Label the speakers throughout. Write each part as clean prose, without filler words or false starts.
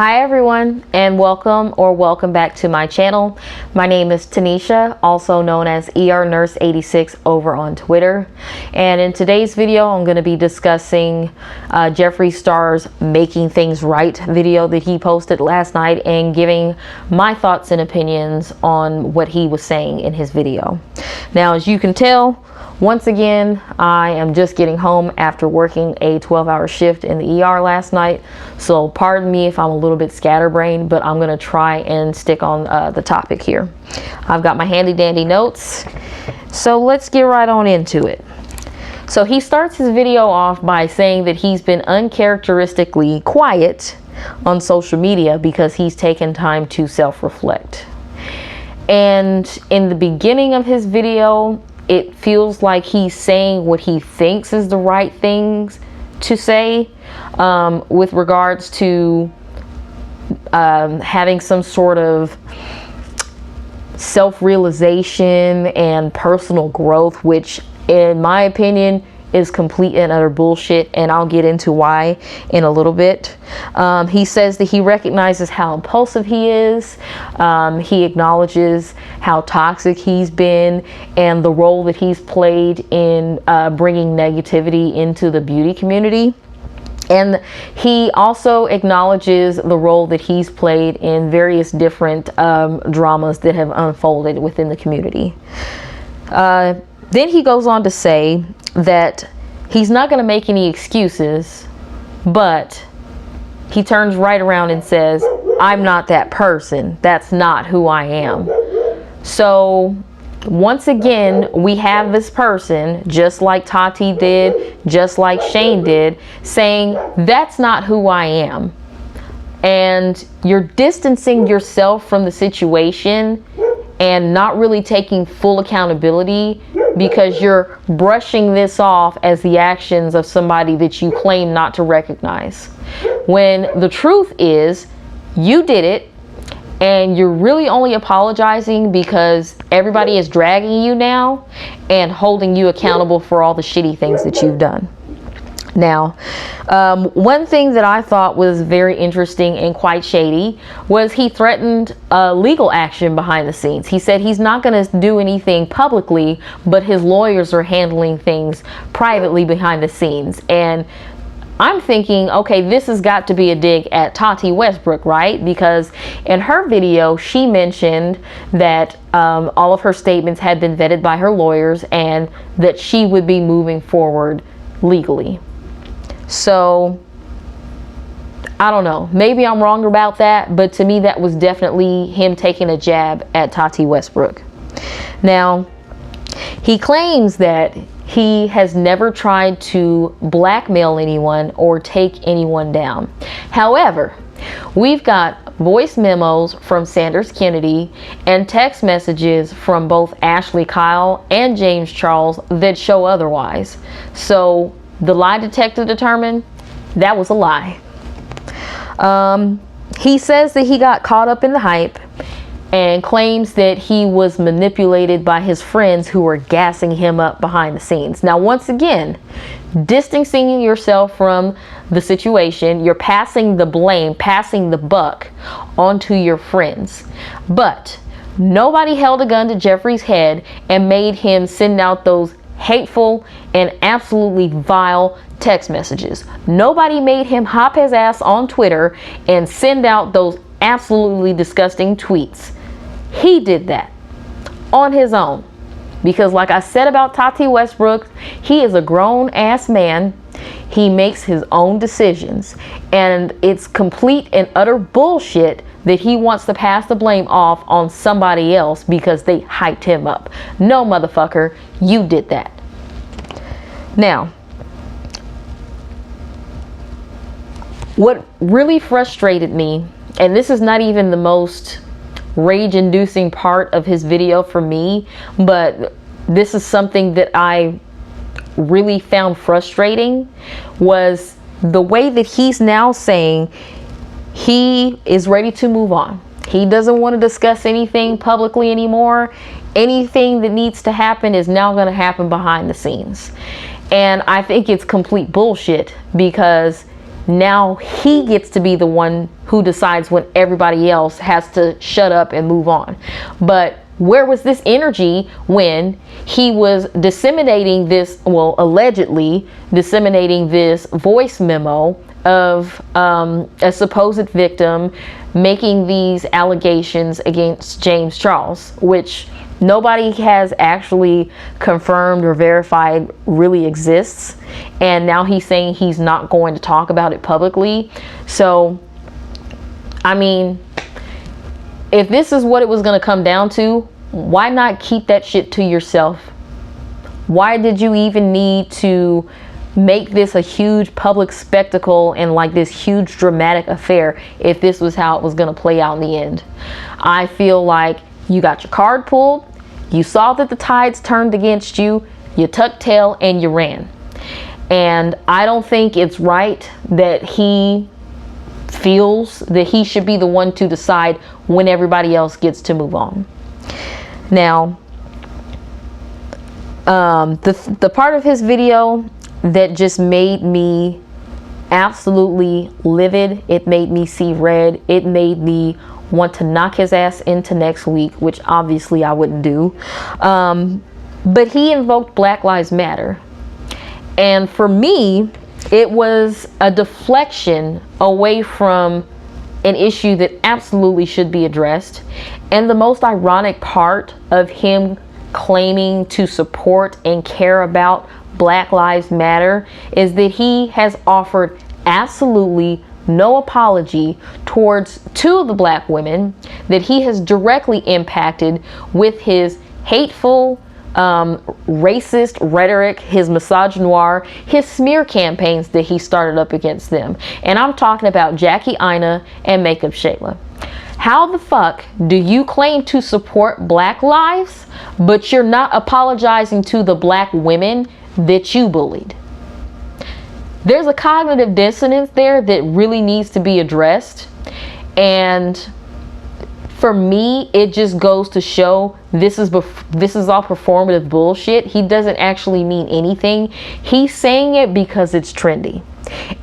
Speaker 1: Hi everyone, and welcome back to my channel. My name is Tanisha, also known as Nurse86 over on Twitter. And in today's video, I'm going to be discussing Jeffree Star's Making Things Right video that he posted last night and giving my thoughts and opinions on what he was saying in his video. Now, as you can tell, once again, I am just getting home after working a 12-hour shift in the ER last night. So pardon me if I'm a little bit scatterbrained, but I'm going to try and stick on the topic here. I've got my handy dandy notes. So let's get right on into it. So he starts his video off by saying that he's been uncharacteristically quiet on social media because he's taken time to self-reflect. And in the beginning of his video, it feels like he's saying what he thinks is the right things to say with regards to having some sort of self-realization and personal growth, which in my opinion is complete and utter bullshit, and I'll get into why in a little bit. He says that he recognizes how impulsive he is. He acknowledges how toxic he's been and the role that he's played in bringing negativity into the beauty community. And he also acknowledges the role that he's played in various different dramas that have unfolded within the community. Then he goes on to say that he's not going to make any excuses, but he turns right around and says, I'm not that person. That's not who I am. So once again, we have this person, just like Tati did, just like Shane did, saying, that's not who I am. And you're distancing yourself from the situation and not really taking full accountability because you're brushing this off as the actions of somebody that you claim not to recognize. When the truth is, you did it, and you're really only apologizing because everybody is dragging you now and holding you accountable for all the shitty things that you've done. Now, one thing that I thought was very interesting and quite shady was he threatened legal action behind the scenes. He said he's not going to do anything publicly, but his lawyers are handling things privately behind the scenes. And I'm thinking, okay, this has got to be a dig at Tati Westbrook, right? Because in her video, she mentioned that all of her statements had been vetted by her lawyers and that she would be moving forward legally. So I don't know, maybe I'm wrong about that, but to me that was definitely him taking a jab at Tati Westbrook. Now, he claims that he has never tried to blackmail anyone or take anyone down. However, we've got voice memos from Sanders Kennedy and text messages from both Ashley Kyle and James Charles that show otherwise. So the lie detector determined that was a lie. He says that he got caught up in the hype and claims that he was manipulated by his friends who were gassing him up behind the scenes. Now, once again, distancing yourself from the situation, you're passing the blame, passing the buck onto your friends. But nobody held a gun to Jeffree's head and made him send out those hateful and absolutely vile text messages. Nobody made him hop his ass on Twitter and send out those absolutely disgusting tweets. He did that on his own because, like I said about Tati Westbrook, he is a grown ass man. He makes his own decisions, and it's complete and utter bullshit that he wants to pass the blame off on somebody else because they hyped him up. No, motherfucker, you did that. Now, what really frustrated me, and this is not even the most rage-inducing part of his video for me, but this is something that I really found frustrating, was the way that he's now saying he is ready to move on. He doesn't want to discuss anything publicly anymore. Anything that needs to happen is now going to happen behind the scenes. And I think it's complete bullshit because Now he gets to be the one who decides when everybody else has to shut up and move on. But where was this energy when he was disseminating this, well, allegedly disseminating this voice memo of a supposed victim making these allegations against James Charles, which nobody has actually confirmed or verified really exists. And now he's saying he's not going to talk about it publicly. So, I mean, if this is what it was going to come down to, why not keep that shit to yourself? Why did you even need to make this a huge public spectacle and like this huge dramatic affair if this was how it was going to play out in the end? I feel like you got your card pulled, you saw that the tides turned against you, you tucked tail and you ran. And I don't think it's right that he feels that he should be the one to decide when everybody else gets to move on. Now, the part of his video that just made me absolutely livid, it made me see red, it made me want to knock his ass into next week, which obviously I wouldn't do. But he invoked Black Lives Matter. And for me, it was a deflection away from an issue that absolutely should be addressed. And the most ironic part of him claiming to support and care about Black Lives Matter is that he has offered absolutely no apology towards two of the black women that he has directly impacted with his hateful, racist rhetoric, his misogynoir, his smear campaigns that he started up against them. And I'm talking about Jackie Aina and Makeup Shayla. How the fuck do you claim to support Black lives, but you're not apologizing to the black women that you bullied? There's a cognitive dissonance there that really needs to be addressed. And for me, it just goes to show this is all performative bullshit. He doesn't actually mean anything. He's saying it because it's trendy.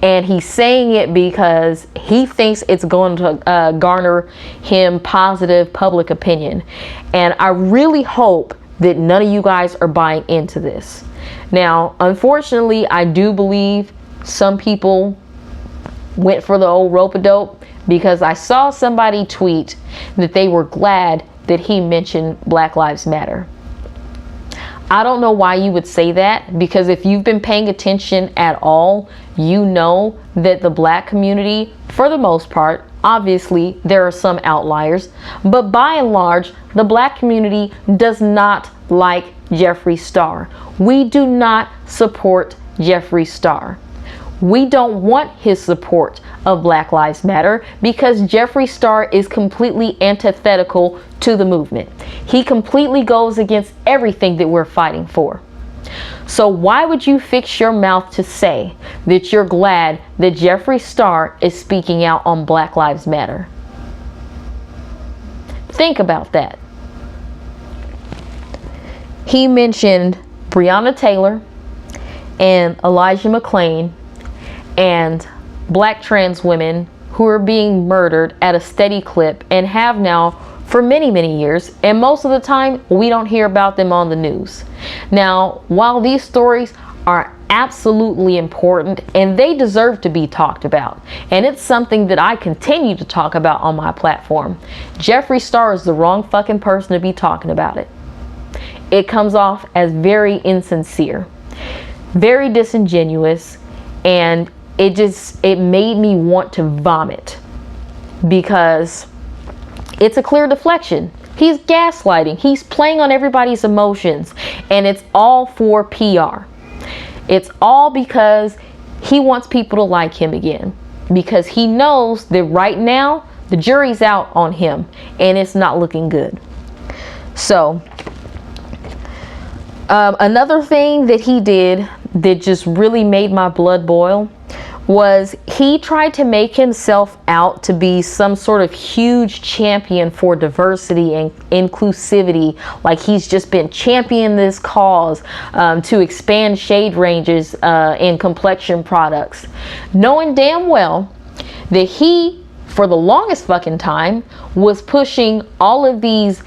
Speaker 1: And he's saying it because he thinks it's going to garner him positive public opinion. And I really hope that none of you guys are buying into this. Now, unfortunately, I do believe some people went for the old rope-a-dope, because I saw somebody tweet that they were glad that he mentioned Black Lives Matter. I don't know why you would say that, because if you've been paying attention at all, you know that the black community, for the most part, obviously there are some outliers, but by and large, the black community does not like Jeffree Star. We do not support Jeffree Star. We don't want his support of Black Lives Matter because Jeffree Star is completely antithetical to the movement. He completely goes against everything that we're fighting for. So why would you fix your mouth to say that you're glad that Jeffree Star is speaking out on Black Lives Matter? Think about that. He mentioned Breonna Taylor and Elijah McClain and black trans women who are being murdered at a steady clip and have now for many, many years. And most of the time, we don't hear about them on the news. Now, while these stories are absolutely important and they deserve to be talked about, and it's something that I continue to talk about on my platform, Jeffree Star is the wrong fucking person to be talking about it. It comes off as very insincere, very disingenuous, and it made me want to vomit, because it's a clear deflection. He's gaslighting. He's playing on everybody's emotions, and it's all for PR. It's all because he wants people to like him again, because he knows that right now the jury's out on him and it's not looking good. So another thing that he did that just really made my blood boil was he tried to make himself out to be some sort of huge champion for diversity and inclusivity, like he's just been championing this cause to expand shade ranges in complexion products, knowing damn well that he, for the longest fucking time, was pushing all of these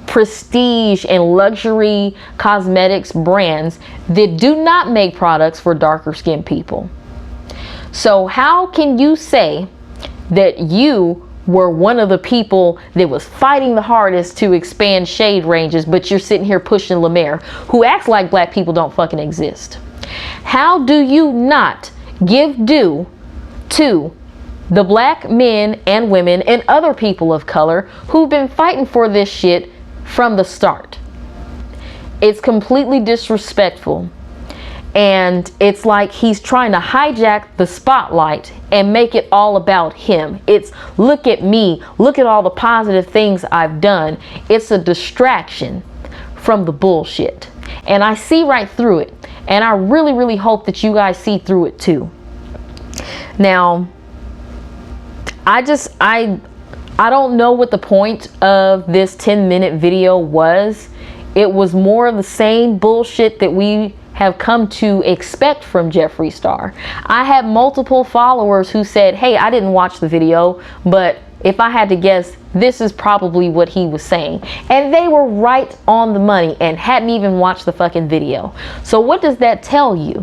Speaker 1: prestige and luxury cosmetics brands that do not make products for darker skinned people. So how can you say that you were one of the people that was fighting the hardest to expand shade ranges, but you're sitting here pushing La Mer, who acts like black people don't fucking exist? How do you not give due to the black men and women and other people of color who've been fighting for this shit from the start? It's completely disrespectful. And it's like he's trying to hijack the spotlight and make it all about him. It's, look at me, look at all the positive things I've done. It's a distraction from the bullshit. And I see right through it. And I really, really hope that you guys see through it too. Now, I don't know what the point of this 10-minute video was. It was more of the same bullshit that we have come to expect from Jeffree Star. I had multiple followers who said, hey, I didn't watch the video, but if I had to guess, this is probably what he was saying. And they were right on the money and hadn't even watched the fucking video. So what does that tell you?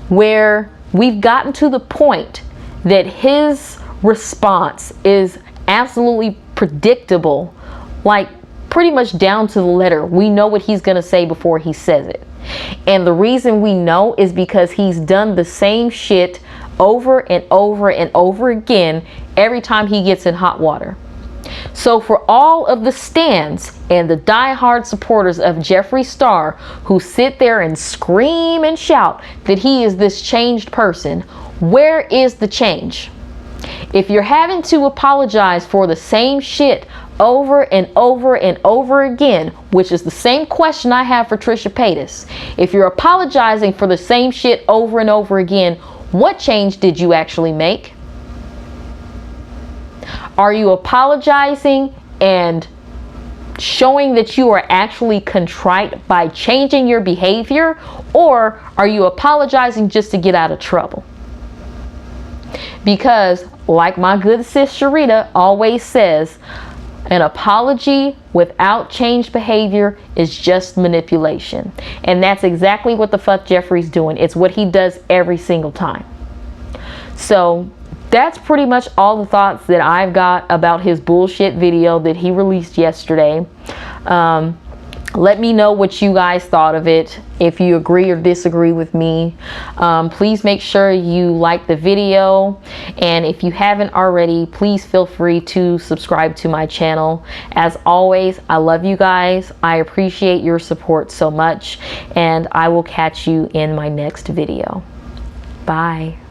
Speaker 1: Where we've gotten to the point that his response is absolutely predictable, like pretty much down to the letter. We know what he's gonna say before he says it. And the reason we know is because he's done the same shit over and over and over again every time he gets in hot water. So for all of the stans and the diehard supporters of Jeffree Star who sit there and scream and shout that he is this changed person, where is the change? If you're having to apologize for the same shit over and over and over again, which is the same question I have for Trisha Paytas, if you're apologizing for the same shit over and over again, what change did you actually make? Are you apologizing and showing that you are actually contrite by changing your behavior, or are you apologizing just to get out of trouble? Because like my good sis Sharita always says, an apology without changed behavior is just manipulation. And that's exactly what the fuck Jeffree's doing. It's what he does every single time. So that's pretty much all the thoughts that I've got about his bullshit video that he released yesterday. Let me know what you guys thought of it. If you agree or disagree with me, please make sure you like the video. And if you haven't already, please feel free to subscribe to my channel. As always, I love you guys. I appreciate your support so much. And I will catch you in my next video. Bye.